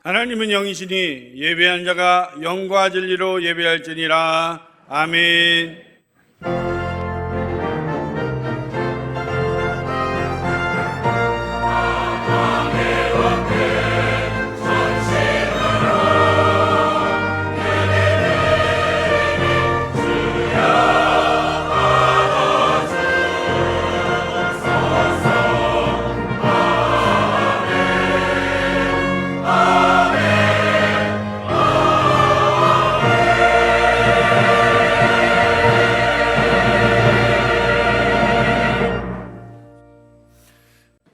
하나님은 영이시니 예배한 자가 영과 진리로 예배할지니라. 아멘.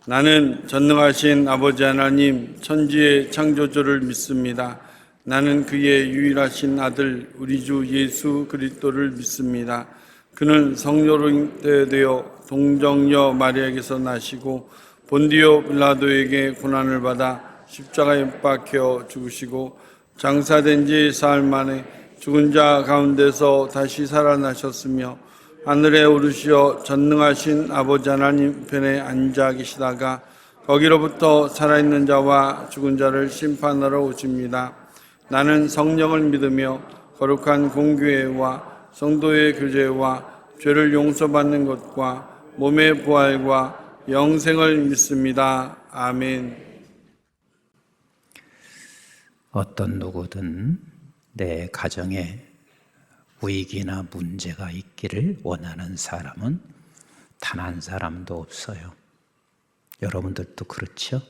나는 전능하신 아버지 하나님 천지의 창조주를 믿습니다. 나는 그의 유일하신 아들 우리 주 예수 그리스도를 믿습니다. 그는 성령으로 되어 동정녀 마리아에게서 나시고 본디오 빌라도에게 고난을 받아 십자가에 못 박혀 죽으시고 장사된 지 사흘 만에 죽은 자 가운데서 다시 살아나셨으며 하늘에 오르시어 전능하신 아버지 하나님 편에 앉아 계시다가 거기로부터 살아있는 자와 죽은 자를 심판하러 오십니다. 나는 성령을 믿으며 거룩한 공교회와 성도의 교제와 죄를 용서받는 것과 몸의 부활과 영생을 믿습니다. 아멘. 어떤 누구든 내 가정에 위기나 문제가 있기를 원하는 사람은 단 한 사람도 없어요. 여러분들도 그렇죠?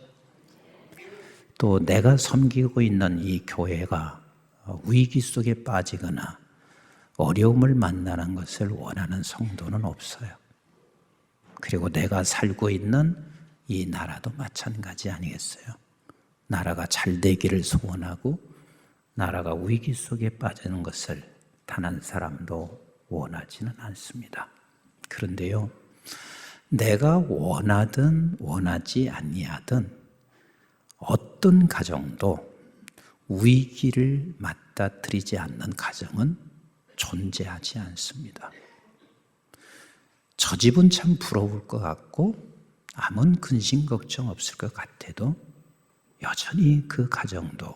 또 내가 섬기고 있는 이 교회가 위기 속에 빠지거나 어려움을 만나는 것을 원하는 성도는 없어요. 그리고 내가 살고 있는 이 나라도 마찬가지 아니겠어요? 나라가 잘 되기를 소원하고 나라가 위기 속에 빠지는 것을 단 한 사람도 원하지는 않습니다. 그런데요, 내가 원하든 원하지 아니하든 어떤 가정도 위기를 맞닥뜨리지 않는 가정은 존재하지 않습니다. 저 집은 참 부러울 것 같고 아무 근심 걱정 없을 것 같아도 여전히 그 가정도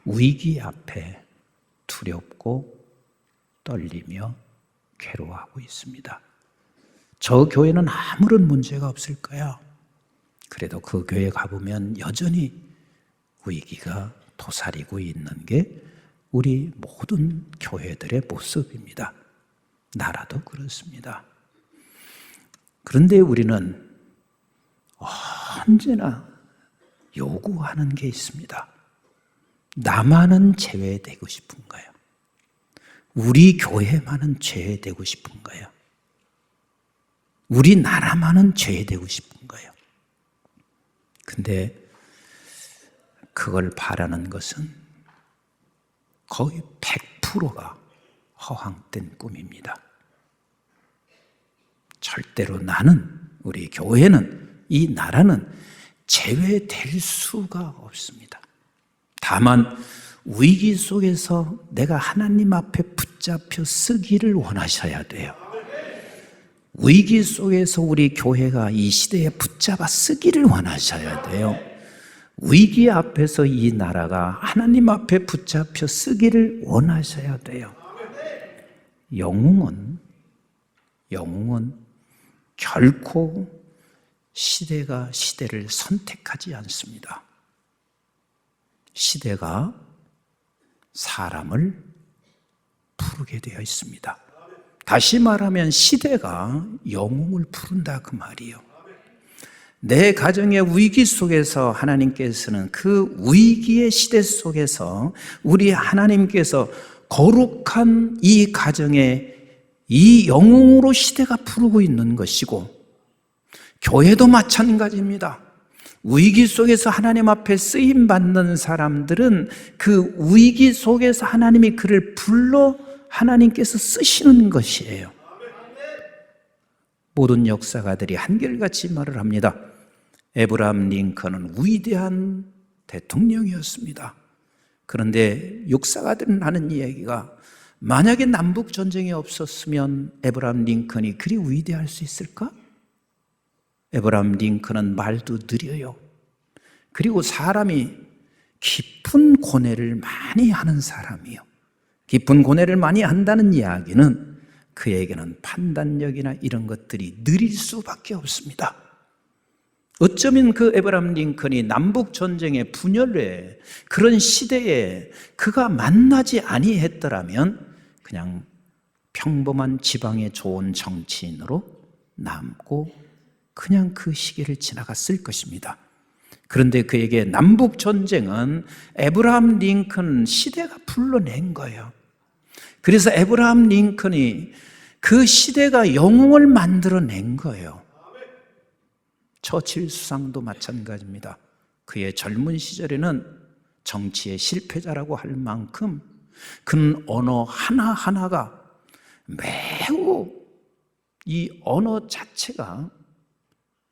위기 앞에 두렵고 떨리며 괴로워하고 있습니다. 저 교회는 아무런 문제가 없을 거야. 그래도 그 교회 가보면 여전히 위기가 도사리고 있는 게 우리 모든 교회들의 모습입니다. 나라도 그렇습니다. 그런데 우리는 언제나 요구하는 게 있습니다. 나만은 제외되고 싶은 거예요. 우리 교회만은 제외되고 싶은 거예요. 우리 나라만은 제외되고 싶은 거예요. 근데 그걸 바라는 것은 거의 100%가 허황된 꿈입니다. 절대로 나는, 우리 교회는, 이 나라는 제외될 수가 없습니다. 다만 위기 속에서 내가 하나님 앞에 붙잡혀 쓰기를 원하셔야 돼요. 위기 속에서 우리 교회가 이 시대에 붙잡아 쓰기를 원하셔야 돼요. 위기 앞에서 이 나라가 하나님 앞에 붙잡혀 쓰기를 원하셔야 돼요. 영웅은 결코 시대가 시대를 선택하지 않습니다. 시대가 사람을 부르게 되어 있습니다. 다시 말하면 시대가 영웅을 부른다 그 말이에요. 내 가정의 위기 속에서 하나님께서는 그 위기의 시대 속에서 우리 하나님께서 거룩한 이 가정에 이 영웅으로 시대가 부르고 있는 것이고, 교회도 마찬가지입니다. 위기 속에서 하나님 앞에 쓰임받는 사람들은 그 위기 속에서 하나님이 그를 불러 하나님께서 쓰시는 것이에요. 모든 역사가들이 한결같이 말을 합니다. 에브라함 링컨은 위대한 대통령이었습니다. 그런데 역사가들은 하는 이야기가, 만약에 남북전쟁이 없었으면 에브라함 링컨이 그리 위대할 수 있을까? 에브라함 링컨은 말도 느려요. 그리고 사람이 깊은 고뇌를 많이 하는 사람이요. 깊은 고뇌를 많이 한다는 이야기는 그에게는 판단력이나 이런 것들이 느릴 수밖에 없습니다. 어쩌면 그 에브라함 링컨이 남북 전쟁의 분열에 그런 시대에 그가 만나지 아니했더라면 그냥 평범한 지방의 좋은 정치인으로 남고 그냥 그 시기를 지나갔을 것입니다. 그런데 그에게 남북 전쟁은 에브라함 링컨 시대가 불러낸 거예요. 그래서 에브라함 링컨이 그 시대가 영웅을 만들어낸 거예요. 처칠 수상도 마찬가지입니다. 그의 젊은 시절에는 정치의 실패자라고 할 만큼 그는 언어 하나하나가 매우 이 언어 자체가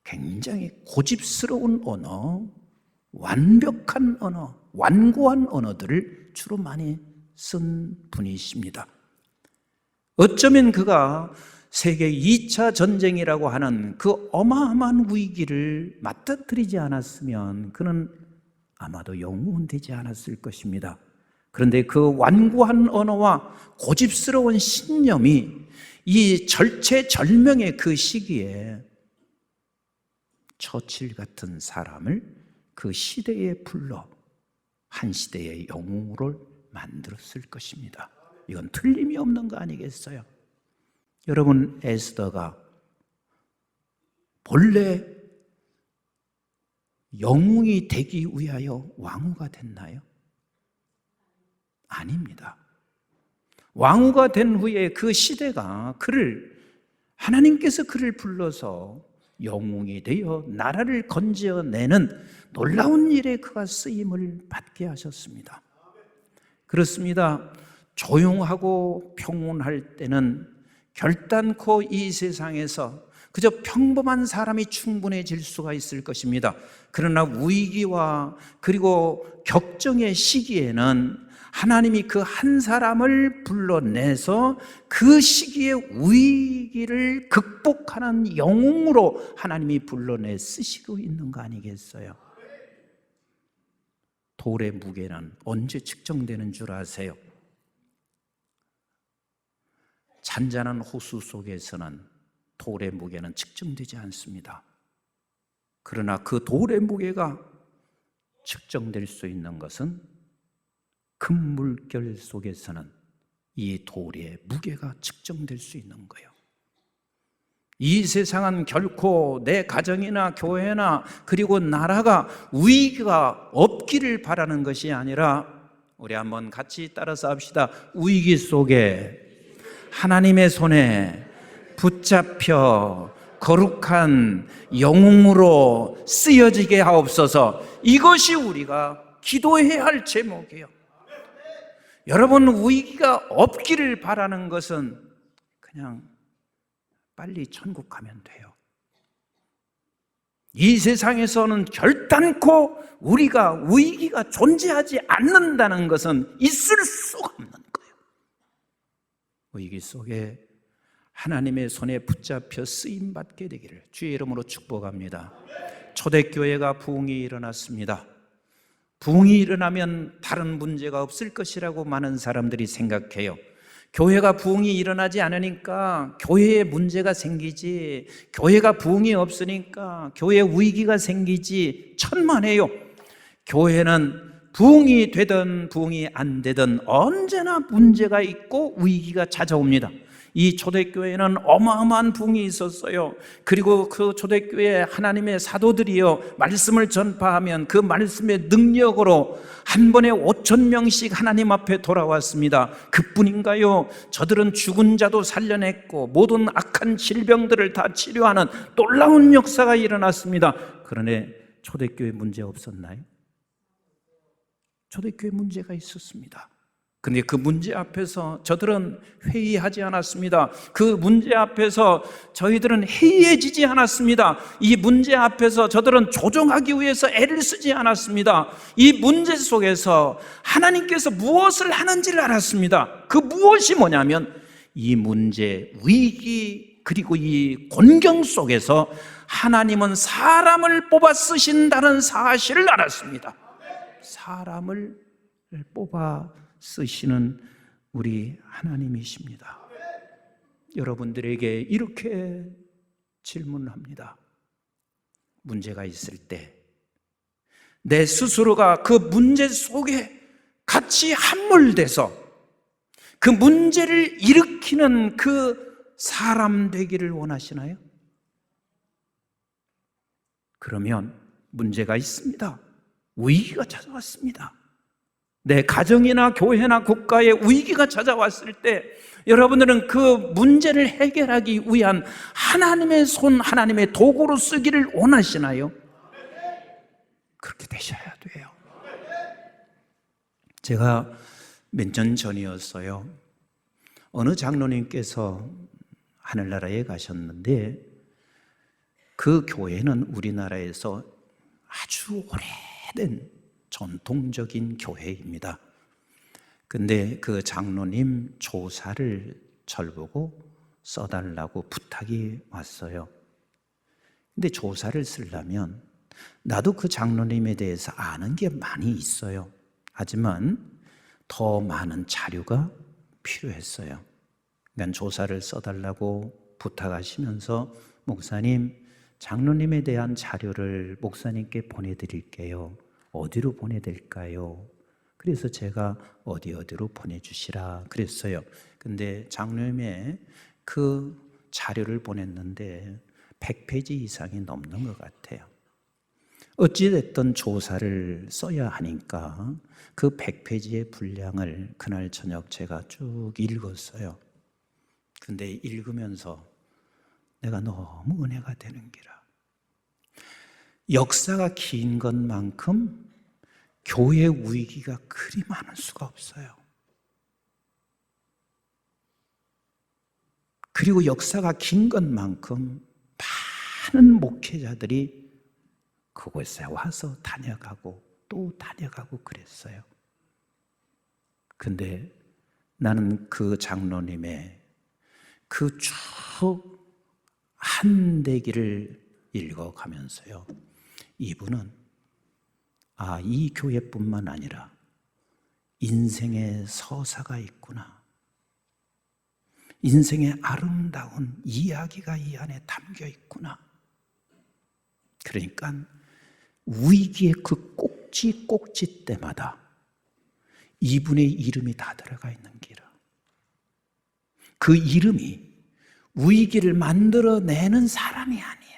굉장히 고집스러운 언어, 완벽한 언어, 완고한 언어들을 주로 많이 쓴 분이십니다. 어쩌면 그가 세계 2차 전쟁이라고 하는 그 어마어마한 위기를 맞닥뜨리지 않았으면 그는 아마도 영웅은 되지 않았을 것입니다. 그런데 그 완고한 언어와 고집스러운 신념이 이 절체절명의 그 시기에 처칠 같은 사람을 그 시대에 불러 한 시대의 영웅으로 만들었을 것입니다. 이건 틀림이 없는 거 아니겠어요? 여러분, 에스더가 본래 영웅이 되기 위하여 왕후가 됐나요? 아닙니다. 왕후가 된 후에 그 시대가 하나님께서 그를 불러서 영웅이 되어 나라를 건져내는 놀라운 일에 그가 쓰임을 받게 하셨습니다. 그렇습니다. 조용하고 평온할 때는 결단코 이 세상에서 그저 평범한 사람이 충분해질 수가 있을 것입니다. 그러나 위기와 그리고 격정의 시기에는 하나님이 그 한 사람을 불러내서 그 시기의 위기를 극복하는 영웅으로 하나님이 불러내 쓰시고 있는 거 아니겠어요? 돌의 무게는 언제 측정되는 줄 아세요? 잔잔한 호수 속에서는 돌의 무게는 측정되지 않습니다. 그러나 그 돌의 무게가 측정될 수 있는 것은 큰 물결 속에서는 이 돌의 무게가 측정될 수 있는 거예요. 이 세상은 결코 내 가정이나 교회나 그리고 나라가 위기가 없기를 바라는 것이 아니라 우리 한번 같이 따라서 합시다. 위기 속에 하나님의 손에 붙잡혀 거룩한 영웅으로 쓰여지게 하옵소서. 이것이 우리가 기도해야 할 제목이에요. 여러분, 위기가 없기를 바라는 것은 그냥 빨리 천국 가면 돼요. 이 세상에서는 결단코 우리가 위기가 존재하지 않는다는 것은 있을 수가 없는 거예요. 위기 속에 하나님의 손에 붙잡혀 쓰임받게 되기를 주의 이름으로 축복합니다. 초대교회가 부흥이 일어났습니다. 부흥이 일어나면 다른 문제가 없을 것이라고 많은 사람들이 생각해요. 교회가 부흥이 일어나지 않으니까 교회에 문제가 생기지, 교회가 부흥이 없으니까 교회에 위기가 생기지, 천만에요. 교회는 부흥이 되든 부흥이 안 되든 언제나 문제가 있고 위기가 찾아옵니다. 이 초대교회는 어마어마한 부흥이 있었어요. 그리고 그 초대교회 하나님의 사도들이요, 말씀을 전파하면 그 말씀의 능력으로 한 번에 5,000명씩 하나님 앞에 돌아왔습니다. 그뿐인가요? 저들은 죽은 자도 살려냈고 모든 악한 질병들을 다 치료하는 놀라운 역사가 일어났습니다. 그러나 초대교회 문제 없었나요? 초대교회 문제가 있었습니다. 그런데 그 문제 앞에서 저들은 회의하지 않았습니다. 그 문제 앞에서 저희들은 해이해지지 않았습니다. 이 문제 앞에서 저들은 조정하기 위해서 애를 쓰지 않았습니다. 이 문제 속에서 하나님께서 무엇을 하는지를 알았습니다. 그 무엇이 뭐냐면 이 문제, 위기, 그리고 이 곤경 속에서 하나님은 사람을 뽑아 쓰신다는 사실을 알았습니다. 사람을 뽑아 쓰시는 우리 하나님이십니다. 여러분들에게 이렇게 질문합니다. 문제가 있을 때 내 스스로가 그 문제 속에 같이 함몰돼서 그 문제를 일으키는 그 사람 되기를 원하시나요? 그러면 문제가 있습니다. 위기가 찾아왔습니다. 내 가정이나 교회나 국가에 위기가 찾아왔을 때 여러분들은 그 문제를 해결하기 위한 하나님의 손, 하나님의 도구로 쓰기를 원하시나요? 그렇게 되셔야 돼요. 제가 몇 년 전이었어요. 어느 장로님께서 하늘나라에 가셨는데 그 교회는 우리나라에서 아주 오래된 전통적인 교회입니다. 근데 그 장로님 조사를 저보고 써달라고 부탁이 왔어요. 근데 조사를 쓰려면 나도 그 장로님에 대해서 아는 게 많이 있어요. 하지만 더 많은 자료가 필요했어요. 그러니까 조사를 써달라고 부탁하시면서 목사님, 장로님에 대한 자료를 목사님께 보내드릴게요. 어디로 보내드릴까요? 그래서 제가 어디로 보내주시라 그랬어요. 근데 장로님의 그 자료를 보냈는데 100페이지 이상이 넘는 것 같아요. 어찌됐든 조사를 써야 하니까 그 100페이지의 분량을 그날 저녁 제가 쭉 읽었어요. 근데 읽으면서 내가 너무 은혜가 되는 기라. 역사가 긴 것만큼 교회 위기가 그리 많을 수가 없어요. 그리고 역사가 긴 것만큼 많은 목회자들이 그곳에 와서 다녀가고 또 다녀가고 그랬어요. 근데 나는 그 장로님의 그 쭉 한대기를 읽어가면서요, 이분은 이 교회뿐만 아니라 인생의 서사가 있구나, 인생의 아름다운 이야기가 이 안에 담겨 있구나. 그러니까 위기의 그 꼭지 때마다 이분의 이름이 다 들어가 있는 기라. 그 이름이 위기를 만들어내는 사람이 아니야.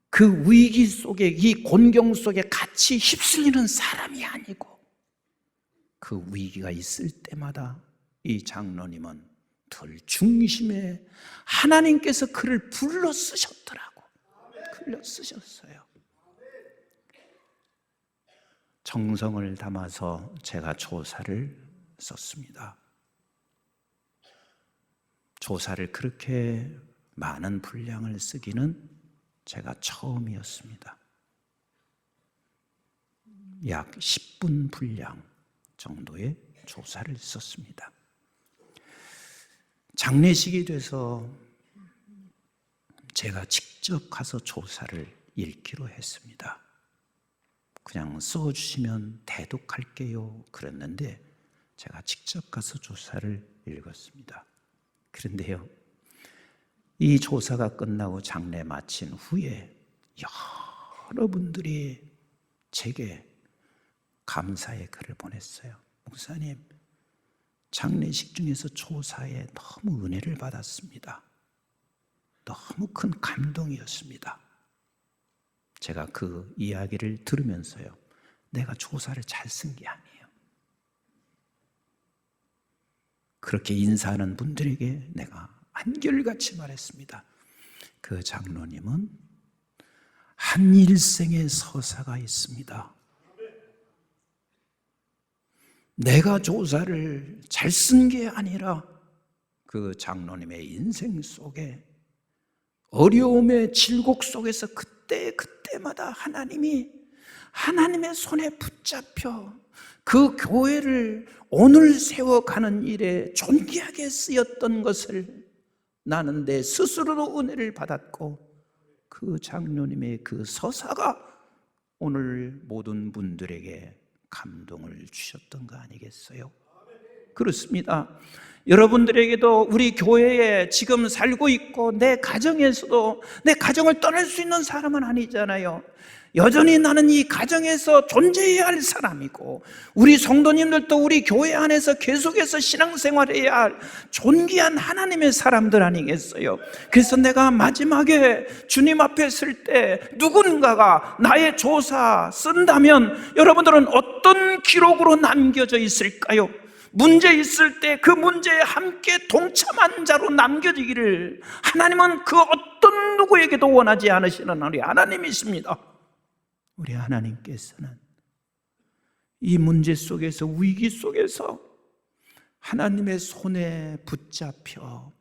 그 위기 속에, 이 곤경 속에 같이 휩쓸리는 사람이 아니고, 그 위기가 있을 때마다 이 장로님은 들 중심에 하나님께서 그를 불러 쓰셨더라고. 불러 쓰셨어요. 정성을 담아서 제가 조사를 썼습니다. 조사를 그렇게 많은 분량을 쓰기는 제가 처음이었습니다. 약 10분 분량 정도의 조사를 썼습니다. 장례식이 돼서 제가 직접 가서 조사를 읽기로 했습니다. 그냥 써주시면 대독할게요 그랬는데 제가 직접 가서 조사를 읽었습니다. 그런데요, 이 조사가 끝나고 장례 마친 후에 여러분들이 제게 감사의 글을 보냈어요. 목사님, 장례식 중에서 조사에 너무 은혜를 받았습니다. 너무 큰 감동이었습니다. 제가 그 이야기를 들으면서요, 내가 조사를 잘 쓴 게 아니에요. 그렇게 인사하는 분들에게 내가 한결같이 말했습니다. 그 장로님은 한 일생의 서사가 있습니다. 내가 조사를 잘 쓴 게 아니라 그 장로님의 인생 속에 어려움의 질곡 속에서 그때마다 하나님의 손에 붙잡혀 그 교회를 오늘 세워가는 일에 존귀하게 쓰였던 것을 나는 내 스스로로 은혜를 받았고, 그 장로님의 그 서사가 오늘 모든 분들에게 감동을 주셨던 거 아니겠어요? 그렇습니다. 여러분들에게도 우리 교회에 지금 살고 있고 내 가정에서도 내 가정을 떠날 수 있는 사람은 아니잖아요. 여전히 나는 이 가정에서 존재해야 할 사람이고 우리 성도님들도 우리 교회 안에서 계속해서 신앙생활해야 할 존귀한 하나님의 사람들 아니겠어요? 그래서 내가 마지막에 주님 앞에 설 때 누군가가 나의 조사 쓴다면 여러분들은 어떤 기록으로 남겨져 있을까요? 문제 있을 때 그 문제에 함께 동참한 자로 남겨지기를 하나님은 그 어떤 누구에게도 원하지 않으시는 우리 하나님이십니다. 우리 하나님께서는 이 문제 속에서 위기 속에서 하나님의 손에 붙잡혀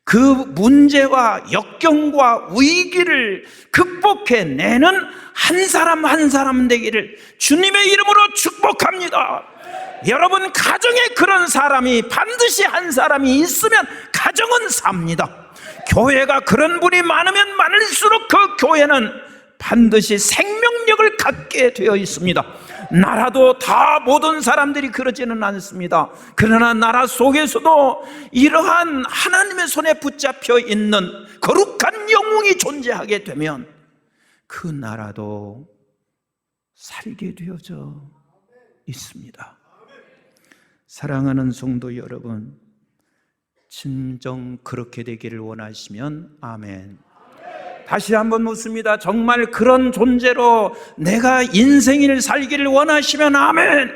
그 문제와 역경과 위기를 극복해내는 한 사람 한 사람 되기를 주님의 이름으로 축복합니다. 여러분 가정에 그런 사람이 반드시 한 사람이 있으면 가정은 삽니다. 교회가 그런 분이 많으면 많을수록 그 교회는 반드시 생명력을 갖게 되어 있습니다. 나라도 다 모든 사람들이 그러지는 않습니다. 그러나 나라 속에서도 이러한 하나님의 손에 붙잡혀 있는 거룩한 영웅이 존재하게 되면 그 나라도 살게 되어져 있습니다. 사랑하는 성도 여러분, 진정 그렇게 되기를 원하시면 아멘. 다시 한번 묻습니다. 정말 그런 존재로 내가 인생을 살기를 원하시면 아멘.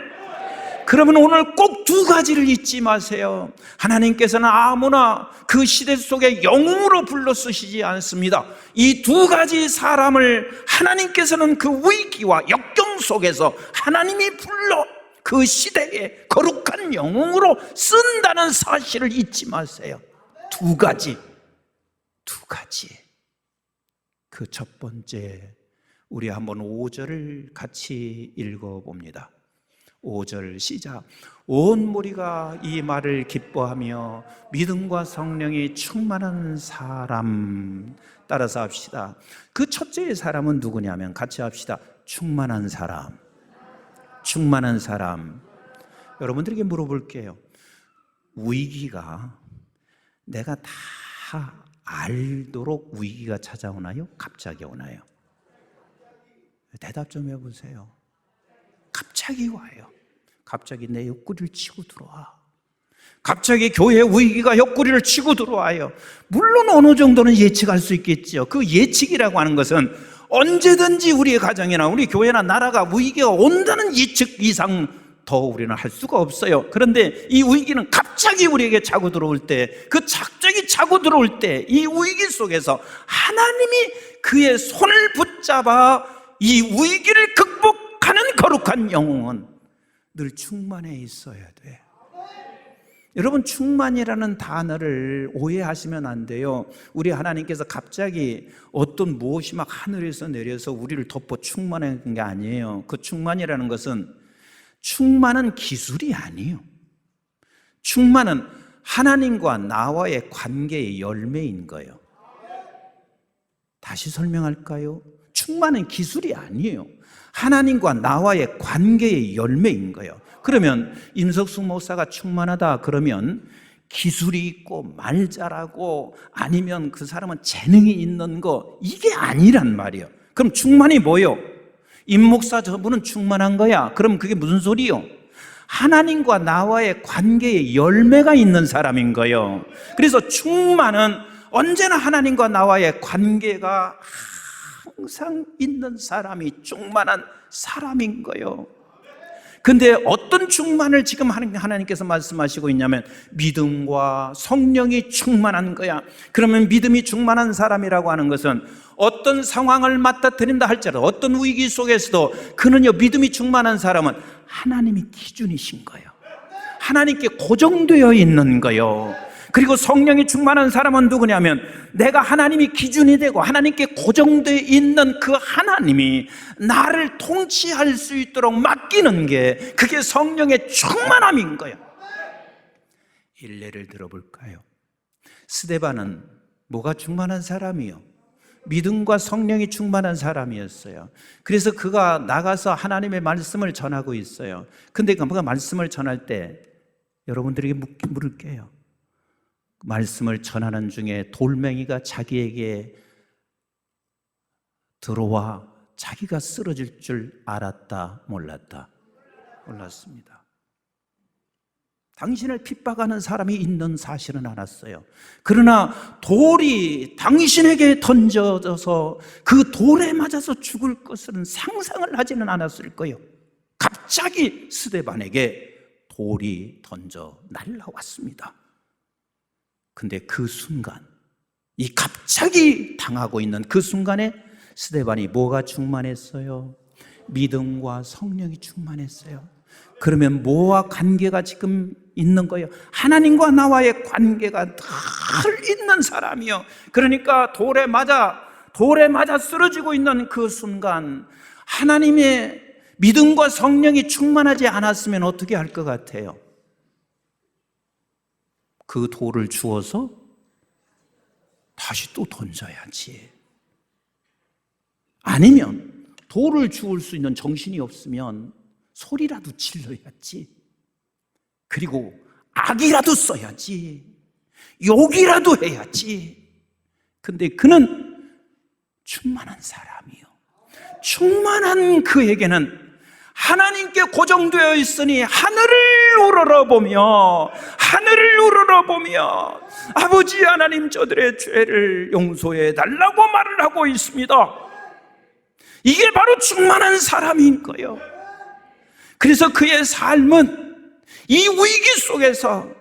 그러면 오늘 꼭 두 가지를 잊지 마세요. 하나님께서는 아무나 그 시대 속에 영웅으로 불러 쓰시지 않습니다. 이 두 가지 사람을 하나님께서는 그 위기와 역경 속에서 하나님이 불러 그 시대에 거룩한 영웅으로 쓴다는 사실을 잊지 마세요. 두 가지. 그 첫 번째, 우리 한번 5절을 같이 읽어봅니다. 5절 시작. 온 무리가 이 말을 기뻐하며 믿음과 성령이 충만한 사람. 따라서 합시다. 그 첫째의 사람은 누구냐면 같이 합시다. 충만한 사람. 충만한 사람. 여러분들에게 물어볼게요. 위기가 내가 다 알도록 위기가 찾아오나요? 갑자기 오나요? 대답 좀 해보세요. 갑자기 와요. 갑자기 내 옆구리를 치고 들어와. 갑자기 교회 위기가 옆구리를 치고 들어와요. 물론 어느 정도는 예측할 수 있겠죠. 그 예측이라고 하는 것은 언제든지 우리의 가정이나 우리 교회나 나라가 위기가 온다는 예측 이상 더 우리는 할 수가 없어요. 그런데 이 위기는 갑자기 우리에게 차고 들어올 때, 그 갑자기 차고 들어올 때 이 위기 속에서 하나님이 그의 손을 붙잡아 이 위기를 극복하는 거룩한 영웅은 늘 충만해 있어야 돼. 여러분, 충만이라는 단어를 오해하시면 안 돼요. 우리 하나님께서 갑자기 어떤 무엇이 막 하늘에서 내려서 우리를 덮어 충만한 게 아니에요. 그 충만이라는 것은 충만은 기술이 아니에요. 충만은 하나님과 나와의 관계의 열매인 거예요. 다시 설명할까요? 충만은 기술이 아니에요. 하나님과 나와의 관계의 열매인 거예요. 그러면 임석수 목사가 충만하다 그러면 기술이 있고 말 잘하고 아니면 그 사람은 재능이 있는 거, 이게 아니란 말이에요. 그럼 충만이 뭐예요? 임 목사 저분은 충만한 거야. 그럼 그게 무슨 소리요? 하나님과 나와의 관계에 열매가 있는 사람인 거예요. 그래서 충만은 언제나 하나님과 나와의 관계가 항상 있는 사람이 충만한 사람인 거예요. 근데 어떤 충만을 지금 하나님께서 말씀하시고 있냐면 믿음과 성령이 충만한 거야. 그러면 믿음이 충만한 사람이라고 하는 것은 어떤 상황을 맞닥뜨린다 할지라도 어떤 위기 속에서도 그는요, 믿음이 충만한 사람은 하나님이 기준이신 거예요. 하나님께 고정되어 있는 거예요. 그리고 성령이 충만한 사람은 누구냐면 내가 하나님이 기준이 되고 하나님께 고정되어 있는 그 하나님이 나를 통치할 수 있도록 맡기는 게, 그게 성령의 충만함인 거예요. 일례를 들어볼까요? 스데반은 뭐가 충만한 사람이요? 믿음과 성령이 충만한 사람이었어요. 그래서 그가 나가서 하나님의 말씀을 전하고 있어요. 근데 그가 말씀을 전할 때 여러분들에게 물을게요. 말씀을 전하는 중에 돌멩이가 자기에게 들어와 자기가 쓰러질 줄 알았다, 몰랐다? 몰랐습니다. 당신을 핍박하는 사람이 있는 사실은 알았어요. 그러나 돌이 당신에게 던져져서 그 돌에 맞아서 죽을 것은 상상을 하지는 않았을 거예요. 갑자기 스데반에게 돌이 던져 날라왔습니다. 근데 그 순간, 이 갑자기 당하고 있는 그 순간에 스데반이 뭐가 충만했어요? 믿음과 성령이 충만했어요. 그러면 뭐와 관계가 지금 있는 거예요? 하나님과 나와의 관계가 늘 있는 사람이요. 그러니까 돌에 맞아 쓰러지고 있는 그 순간 하나님의 믿음과 성령이 충만하지 않았으면 어떻게 할 것 같아요? 그 돌을 주워서 다시 또 던져야지. 아니면 돌을 주울 수 있는 정신이 없으면 소리라도 질러야지. 그리고 악이라도 써야지. 욕이라도 해야지. 근데 그는 충만한 사람이요. 충만한 그에게는 하나님께 고정되어 있으니 하늘을 우러러보며 아버지 하나님, 저들의 죄를 용서해 달라고 말을 하고 있습니다. 이게 바로 충만한 사람인 거예요. 그래서 그의 삶은 이 위기 속에서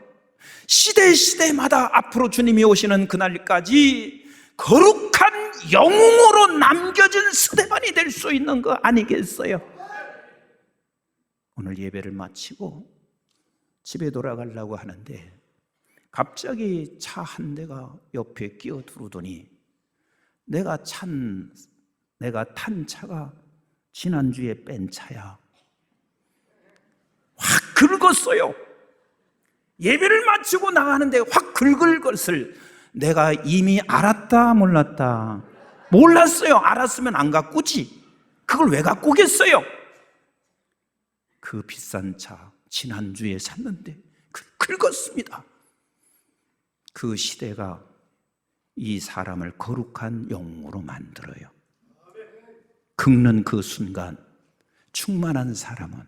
시대마다 앞으로 주님이 오시는 그날까지 거룩한 영웅으로 남겨진 스데반이 될 수 있는 거 아니겠어요? 오늘 예배를 마치고 집에 돌아가려고 하는데 갑자기 차 한 대가 옆에 끼어들더니 내가 탄 차가 지난주에 뺀 차야. 확 긁었어요. 예배를 마치고 나가는데 확 긁을 것을 내가 이미 알았다, 몰랐다? 몰랐어요. 알았으면 안 가꾸지. 그걸 왜 가꾸겠어요? 그 비싼 차 지난주에 샀는데 긁었습니다. 그 시대가 이 사람을 거룩한 영웅으로 만들어요. 긁는 그 순간 충만한 사람은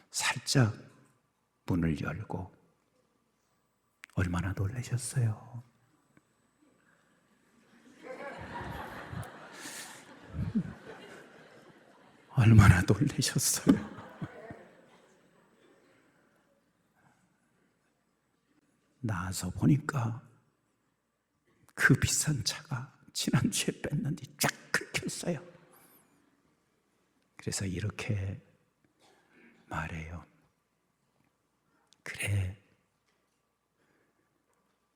살짝 문을 열고, 얼마나 놀라셨어요? 얼마나 놀라셨어요? 나와서 보니까 그 비싼 차가 지난주에 뺐는데 쫙 긁혔어요. 그래서 이렇게 말해요. 그래,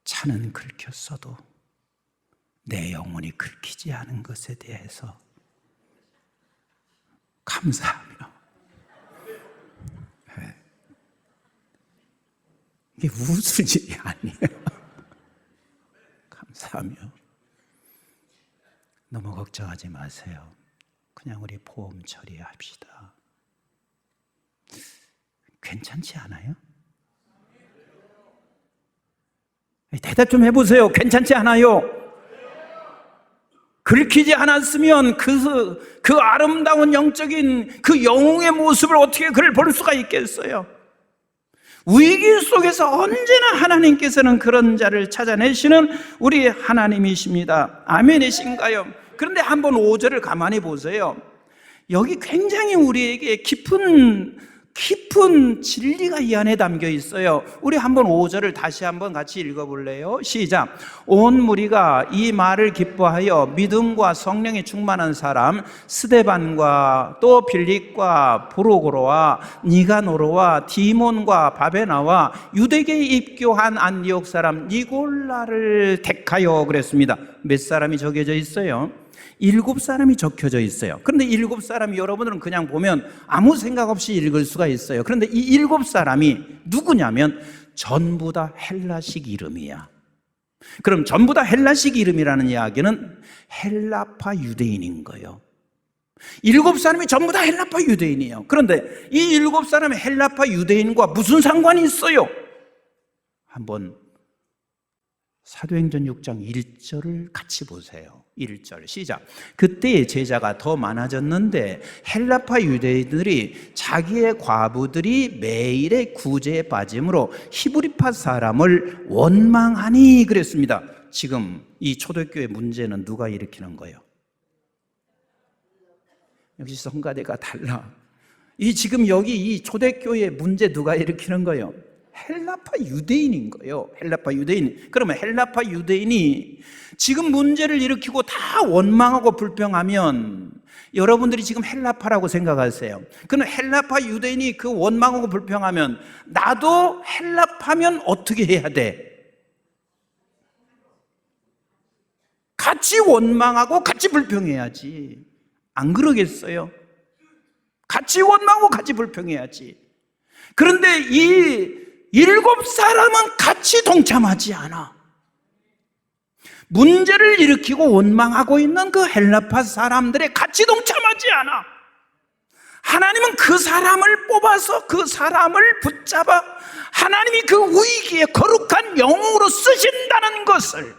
차는 긁혔어도 내 영혼이 긁히지 않은 것에 대해서 감사하며, 이게 웃을 일이 아니에요. 감사하며 너무 걱정하지 마세요. 그냥 우리 보험 처리합시다. 괜찮지 않아요? 대답 좀 해보세요. 괜찮지 않아요? 긁히지 않았으면 그 아름다운 영적인 그 영웅의 모습을 어떻게 그를 볼 수가 있겠어요? 위기 속에서 언제나 하나님께서는 그런 자를 찾아내시는 우리 하나님이십니다. 아멘이신가요? 그런데 한번 5절을 가만히 보세요. 여기 굉장히 우리에게 깊은 진리가 이 안에 담겨 있어요. 우리 한번 5절을 다시 한번 같이 읽어볼래요? 시작. 온 무리가 이 말을 기뻐하여 믿음과 성령이 충만한 사람 스데반과 또 빌립과 브로고로와 니가노로와 디몬과 바베나와 유대계에 입교한 안디옥 사람 니골라를 택하여 그랬습니다. 몇 사람이 적혀져 있어요? 7사람이 적혀져 있어요. 그런데 7사람이 여러분들은 그냥 보면 아무 생각 없이 읽을 수가 있어요. 그런데 이 7사람이 누구냐면 전부 다 헬라식 이름이야. 그럼 전부 다 헬라식 이름이라는 이야기는 헬라파 유대인인 거예요. 7사람이 전부 다 헬라파 유대인이에요. 그런데 이 7사람의 헬라파 유대인과 무슨 상관이 있어요? 한번 사도행전 6장 1절을 같이 보세요. 1절 시작. 그때 제자가 더 많아졌는데 헬라파 유대인들이 자기의 과부들이 매일의 구제에 빠짐으로 히브리파 사람을 원망하니 그랬습니다. 지금 이 초대교회 문제는 누가 일으키는 거예요? 역시 성가대가 달라. 지금 여기 이 초대교회 문제 누가 일으키는 거예요? 헬라파 유대인인 거예요. 헬라파 유대인. 그러면 헬라파 유대인이 지금 문제를 일으키고 다 원망하고 불평하면 여러분들이 지금 헬라파라고 생각하세요. 그럼 헬라파 유대인이 그 원망하고 불평하면 나도 헬라파면 어떻게 해야 돼? 같이 원망하고 같이 불평해야지. 안 그러겠어요? 같이 원망하고 같이 불평해야지. 그런데 이 7사람은 같이 동참하지 않아. 문제를 일으키고 원망하고 있는 그 헬라파 사람들에 같이 동참하지 않아. 하나님은 그 사람을 뽑아서 그 사람을 붙잡아 하나님이 그 위기에 거룩한 영웅으로 쓰신다는 것을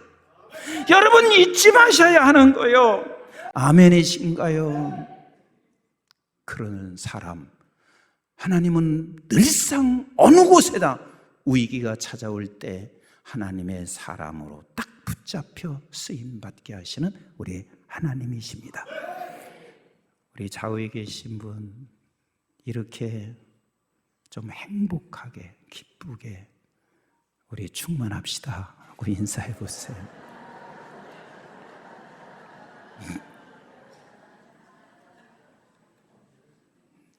여러분 잊지 마셔야 하는 거예요. 아멘이신가요? 그런 사람, 하나님은 늘상 어느 곳에다 위기가 찾아올 때 하나님의 사람으로 딱 붙잡혀 쓰임받게 하시는 우리 하나님이십니다. 우리 좌우에 계신 분, 이렇게 좀 행복하게 기쁘게 우리 충만합시다 하고 인사해 보세요.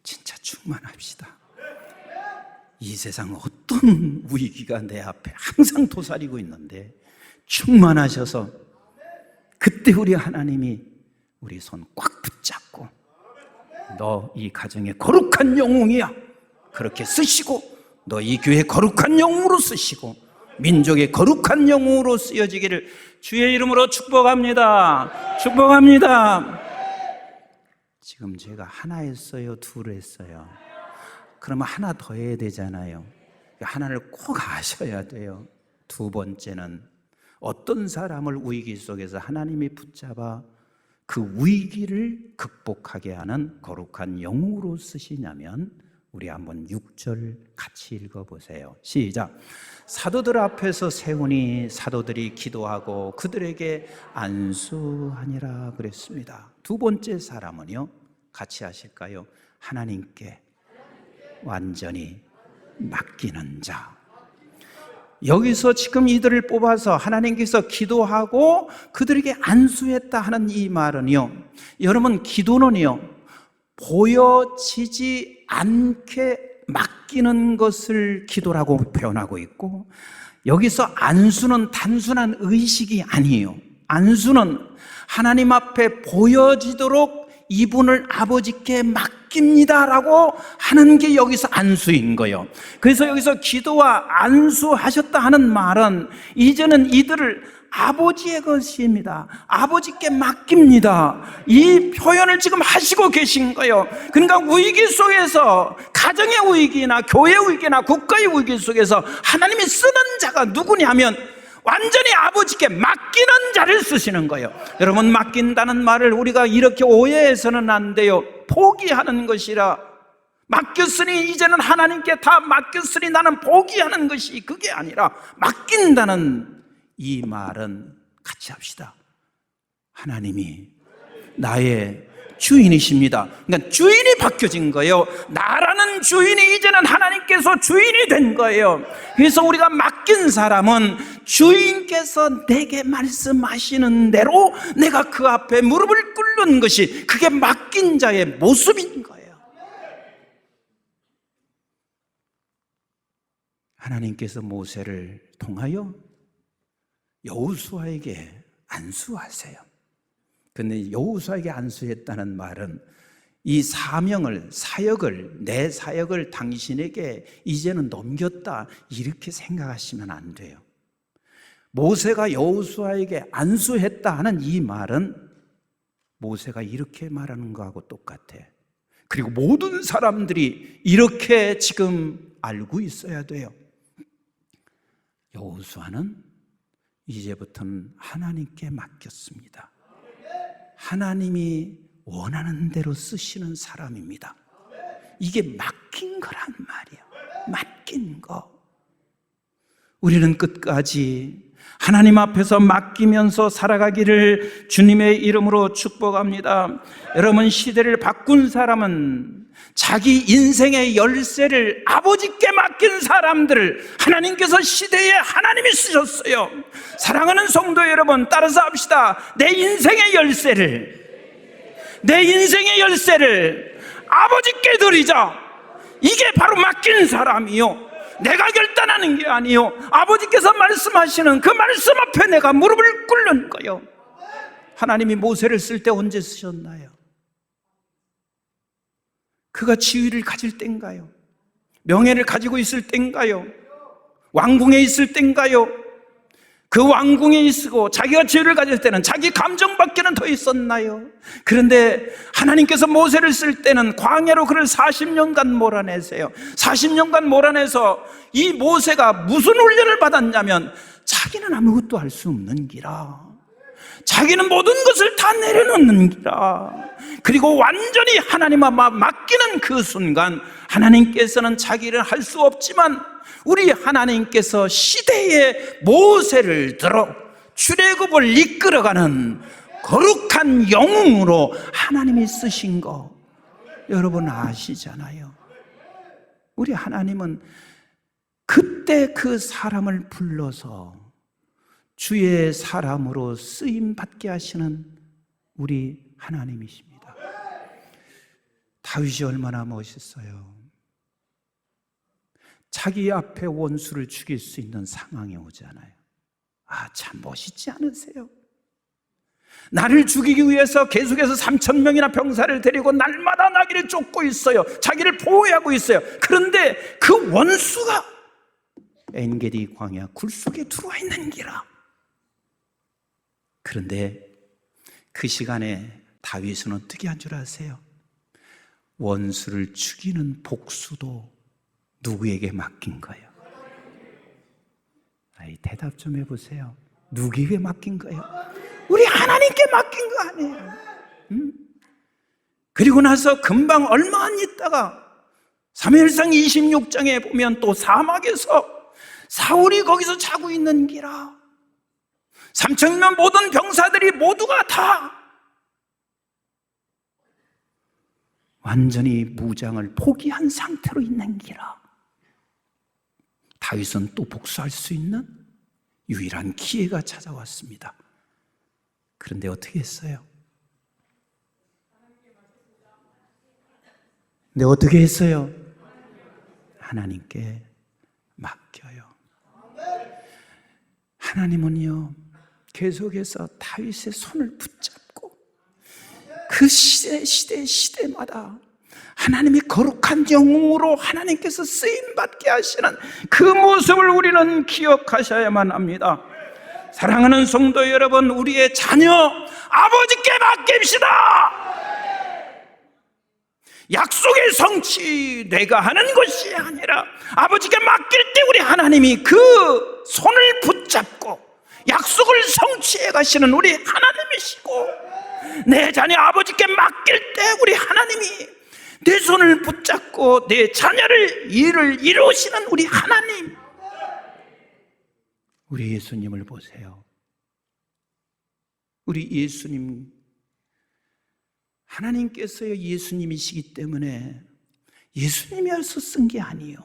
진짜 충만합시다. 이 세상 어떤 위기가 내 앞에 항상 도사리고 있는데 충만하셔서 그때 우리 하나님이 우리 손 꽉 붙잡고 너 이 가정의 거룩한 영웅이야 그렇게 쓰시고 너 이 교회 거룩한 영웅으로 쓰시고 민족의 거룩한 영웅으로 쓰여지기를 주의 이름으로 축복합니다. 축복합니다. 지금 제가 하나 했어요? 둘 했어요? 그러면 하나 더 해야 되잖아요. 하나를 꼭 아셔야 돼요. 두 번째는 어떤 사람을 위기 속에서 하나님이 붙잡아 그 위기를 극복하게 하는 거룩한 영웅으로 쓰시냐면 우리 한번 6절 같이 읽어보세요. 시작. 사도들 앞에서 세우니 사도들이 기도하고 그들에게 안수하니라 그랬습니다. 두 번째 사람은요, 같이 하실까요? 하나님께 완전히 맡기는 자. 여기서 지금 이들을 뽑아서 하나님께서 기도하고 그들에게 안수했다 하는 이 말은요, 여러분 기도는요 보여지지 않게 맡기는 것을 기도라고 표현하고 있고, 여기서 안수는 단순한 의식이 아니에요. 안수는 하나님 앞에 보여지도록 이분을 아버지께 맡깁니다라고 하는 게 여기서 안수인 거예요. 그래서 여기서 기도와 안수하셨다 하는 말은 이제는 이들을 아버지의 것입니다. 아버지께 맡깁니다. 이 표현을 지금 하시고 계신 거예요. 그러니까 위기 속에서, 가정의 위기나 교회의 위기나 국가의 위기 속에서 하나님이 쓰는 자가 누구냐면 완전히 아버지께 맡기는 자를 쓰시는 거예요. 여러분, 맡긴다는 말을 우리가 이렇게 오해해서는 안 돼요. 포기하는 것이라, 맡겼으니 이제는 하나님께 다 맡겼으니 나는 포기하는 것이 그게 아니라, 맡긴다는 이 말은 같이 합시다. 하나님이 나의 주인이십니다. 그러니까 주인이 바뀌어진 거예요. 나라는 주인이 이제는 하나님께서 주인이 된 거예요. 그래서 우리가 맡긴 사람은 주인께서 내게 말씀하시는 대로 내가 그 앞에 무릎을 꿇는 것이, 그게 맡긴 자의 모습인 거예요. 하나님께서 모세를 통하여 여호수아에게 안수하세요. 근데 여호수아에게 안수했다는 말은 이 사명을, 사역을, 내 사역을 당신에게 이제는 넘겼다, 이렇게 생각하시면 안 돼요. 모세가 여호수아에게 안수했다 하는 이 말은 모세가 이렇게 말하는 거하고 똑같아. 그리고 모든 사람들이 이렇게 지금 알고 있어야 돼요. 여호수아는 이제부터는 하나님께 맡겼습니다. 하나님이 원하는 대로 쓰시는 사람입니다. 이게 맡긴 거란 말이에요. 맡긴 거. 우리는 끝까지 하나님 앞에서 맡기면서 살아가기를 주님의 이름으로 축복합니다. 여러분, 시대를 바꾼 사람은 자기 인생의 열쇠를 아버지께 맡긴 사람들을 하나님께서 시대에 하나님이 쓰셨어요. 사랑하는 성도 여러분, 따라서 합시다. 내 인생의 열쇠를 아버지께 드리자. 이게 바로 맡긴 사람이요, 내가 결단하는 게 아니요, 아버지께서 말씀하시는 그 말씀 앞에 내가 무릎을 꿇는 거요. 하나님이 모세를 쓸 때 언제 쓰셨나요? 그가 지위를 가질 땐가요? 명예를 가지고 있을 땐가요? 왕궁에 있을 땐가요? 그 왕궁에 있고 자기가 지위를 가질 때는 자기 감정밖에는 더 있었나요? 그런데 하나님께서 모세를 쓸 때는 광야로 그를 40년간 몰아내세요. 40년간 몰아내서 이 모세가 무슨 훈련을 받았냐면, 자기는 아무것도 할 수 없는 기라, 자기는 모든 것을 다 내려놓는 기라, 그리고 완전히 하나님 앞에 맡기는 그 순간 하나님께서는 자기를 할 수 없지만 우리 하나님께서 시대의 모세를 들어 출애굽을 이끌어가는 거룩한 영웅으로 하나님이 쓰신 거 여러분 아시잖아요. 우리 하나님은 그때 그 사람을 불러서 주의 사람으로 쓰임받게 하시는 우리 하나님이십니다. 다윗이 얼마나 멋있어요. 자기 앞에 원수를 죽일 수 있는 상황에 오잖아요. 참 멋있지 않으세요? 나를 죽이기 위해서 계속해서 3,000명이나 병사를 데리고 날마다 나귀를 쫓고 있어요. 자기를 보호하고 있어요. 그런데 그 원수가 엔게디 광야 굴속에 들어와 있는 기라. 그런데 그 시간에 다윗은 어떻게 한 줄 아세요? 원수를 죽이는 복수도 누구에게 맡긴 거예요? 대답 좀 해보세요. 누구에게 맡긴 거예요? 우리 하나님께 맡긴 거 아니에요? 그리고 나서 금방 얼마 안 있다가 사무엘상 26장에 보면 또 사막에서 사울이 거기서 자고 있는 기라. 3,000명 모든 병사들이 모두가 다 완전히 무장을 포기한 상태로 있는 기라. 다윗은 또 복수할 수 있는 유일한 기회가 찾아왔습니다. 그런데 어떻게 했어요? 하나님께 맡겨요. 하나님은요, 계속해서 다윗의 손을 붙잡고 그 시대마다 하나님이 거룩한 영웅으로 하나님께서 쓰임받게 하시는 그 모습을 우리는 기억하셔야만 합니다. 사랑하는 성도 여러분, 우리의 자녀 아버지께 맡깁시다. 약속의 성취 내가 하는 것이 아니라 아버지께 맡길 때 우리 하나님이 그 손을 붙잡고 약속을 성취해 가시는 우리 하나님이시고, 내 자녀 아버지께 맡길 때 우리 하나님이 내 손을 붙잡고 내 자녀를 일을 이루시는 우리 하나님. 우리 예수님을 보세요. 우리 예수님, 하나님께서요 예수님이시기 때문에 예수님이 알아서 쓴 게 아니에요.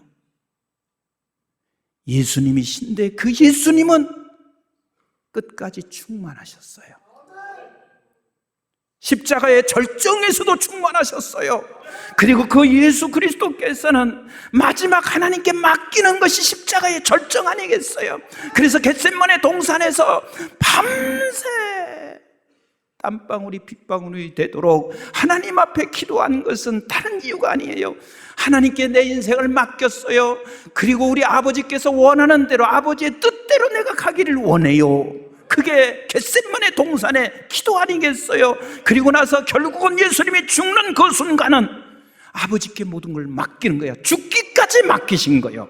예수님이신데 그 예수님은 끝까지 충만하셨어요. 십자가의 절정에서도 충만하셨어요. 그리고 그 예수 그리스도께서는 마지막 하나님께 맡기는 것이 십자가의 절정 아니겠어요? 그래서 겟세마네 동산에서 밤새 땀방울이 빗방울이 되도록 하나님 앞에 기도한 것은 다른 이유가 아니에요. 하나님께 내 인생을 맡겼어요. 그리고 우리 아버지께서 원하는 대로, 아버지의 뜻대로 내가 가기 가기를 원해요. 그게 겟세마네 동산의 기도 아니겠어요? 그리고 나서 결국은 예수님이 죽는 그 순간은 아버지께 모든 걸 맡기는 거예요. 죽기까지 맡기신 거예요.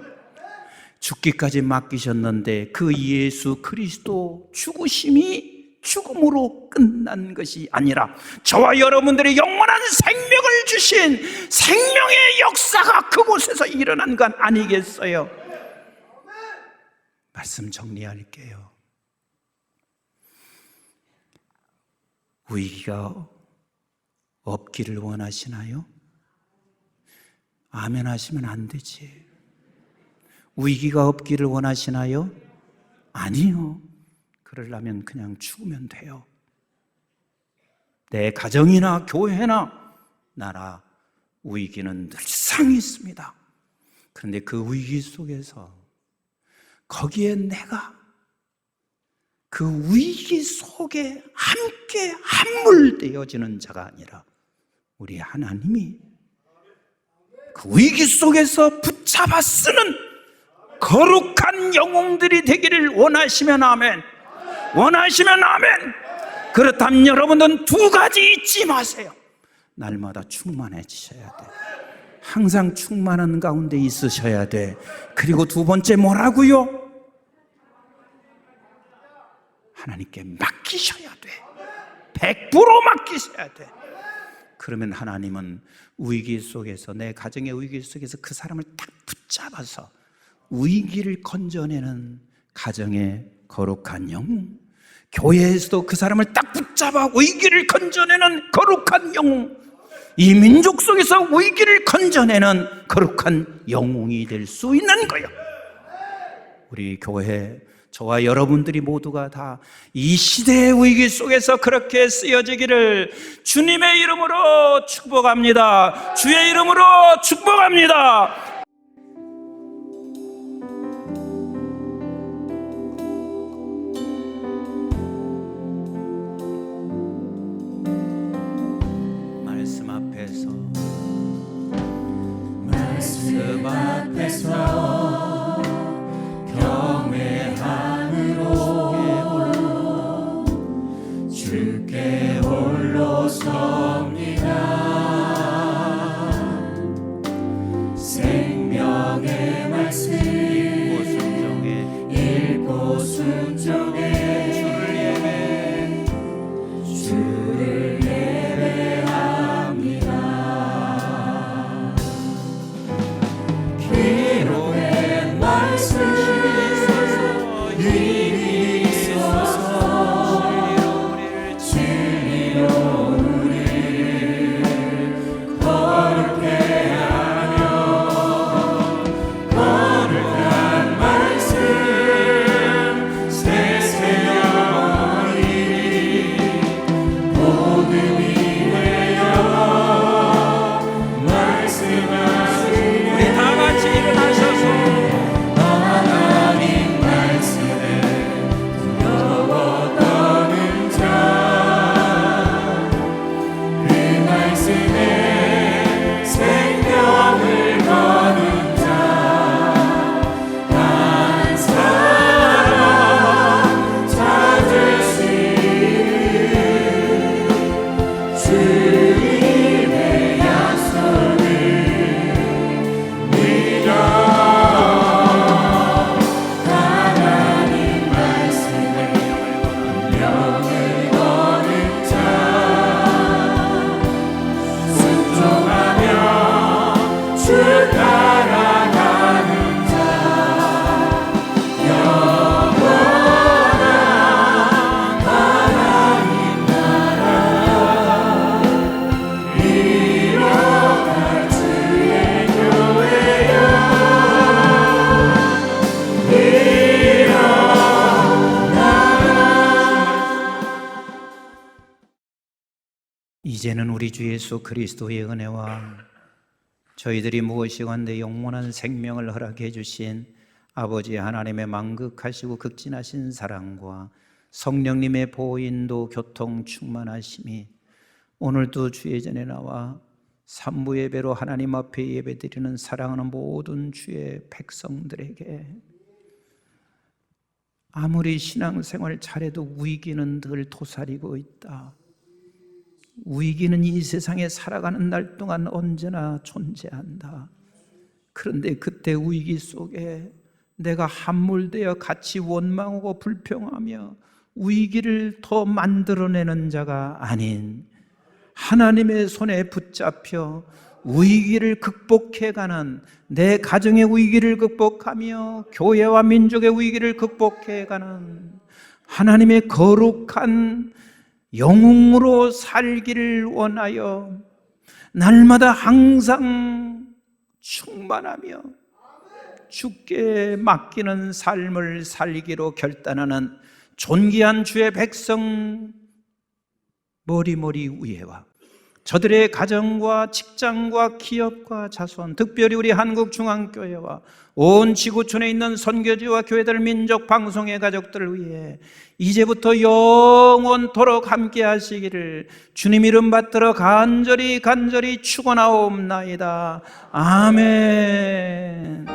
죽기까지 맡기셨는데 그 예수 그리스도 죽으심이 죽음으로 끝난 것이 아니라 저와 여러분들의 영원한 생명을 주신 생명의 역사가 그곳에서 일어난 것 아니겠어요? 말씀 정리할게요. 위기가 없기를 원하시나요? 아멘 하시면 안 되지. 위기가 없기를 원하시나요? 아니요. 그러려면 그냥 죽으면 돼요. 내 가정이나 교회나 나라 위기는 늘상 있습니다. 그런데 그 위기 속에서 거기에 내가 그 위기 속에 함께 함몰되어지는 자가 아니라 우리 하나님이 그 위기 속에서 붙잡아 쓰는 거룩한 영웅들이 되기를 원하시면 아멘. 원하시면 아멘. 그렇다면 여러분들은 두 가지 잊지 마세요. 날마다 충만해지셔야 돼. 항상 충만한 가운데 있으셔야 돼. 그리고 두 번째 뭐라고요? 하나님께 맡기셔야 돼. 100% 맡기셔야 돼. 그러면 하나님은 위기 속에서, 내 가정의 위기 속에서 그 사람을 딱 붙잡아서 위기를 건져내는 가정의 거룩한 영웅, 교회에서도 그 사람을 딱 붙잡아 위기를 건져내는 거룩한 영웅, 이 민족 속에서 위기를 건져내는 거룩한 영웅이 될 수 있는 거예요. 우리 교회, 저와 여러분들이 모두가 다 이 시대의 위기 속에서 그렇게 쓰여지기를 주님의 이름으로 축복합니다. 주의 이름으로 축복합니다. 말씀 앞에서 경외함으로 주께 홀로 섭니다. 생명의 말씀 읽고 순종해 주를 예배합니다. 기록된 말씀 일이 있어서 진리로 우리를 거룩해 하며 거룩한 말씀 세세하니 복음이 되어 말씀하시니 우리 다 같이 일어나셔서 하나님 말씀에 두려워 떠는 자, 그 말씀에 생명을 거는 자, 한 사람 찾을 수 있는 주님의 약속을 믿어 하나님 말씀에 영을 거는 자, 순종하며 주 따라가는 자, 영원한 하나님 나라 이뤄갈 주의 교회여 이제는 우리 주 예수 그리스도의 은혜와 저희들이 무엇이건대 영원한 생명을 허락해 주신 아버지 하나님의 만극하시고 극진하신 사랑과 성령님의 보호인도 교통 충만하심이 오늘도 주의 전에 나와 산부 예배로 하나님 앞에 예배드리는 사랑하는 모든 주의 백성들에게 아무리 신앙생활 잘해도 위기는 늘 도사리고 있다. 위기는 이 세상에 살아가는 날 동안 언제나 존재한다. 그런데 그때 위기 속에 내가 함몰되어 같이 원망하고 불평하며 위기를 더 만들어내는 자가 아닌 하나님의 손에 붙잡혀 위기를 극복해가는, 내 가정의 위기를 극복하며 교회와 민족의 위기를 극복해가는 하나님의 거룩한 영웅으로 살기를 원하여 날마다 항상 충만하며 주께 맡기는 삶을 살기로 결단하는 존귀한 주의 백성 머리머리 위에와 저들의 가정과 직장과 기업과 자손, 특별히 우리 한국중앙교회와 온 지구촌에 있는 선교지와 교회들, 민족 방송의 가족들을 위해 이제부터 영원토록 함께 하시기를 주님 이름 받들어 간절히 축원하옵나이다. 아멘.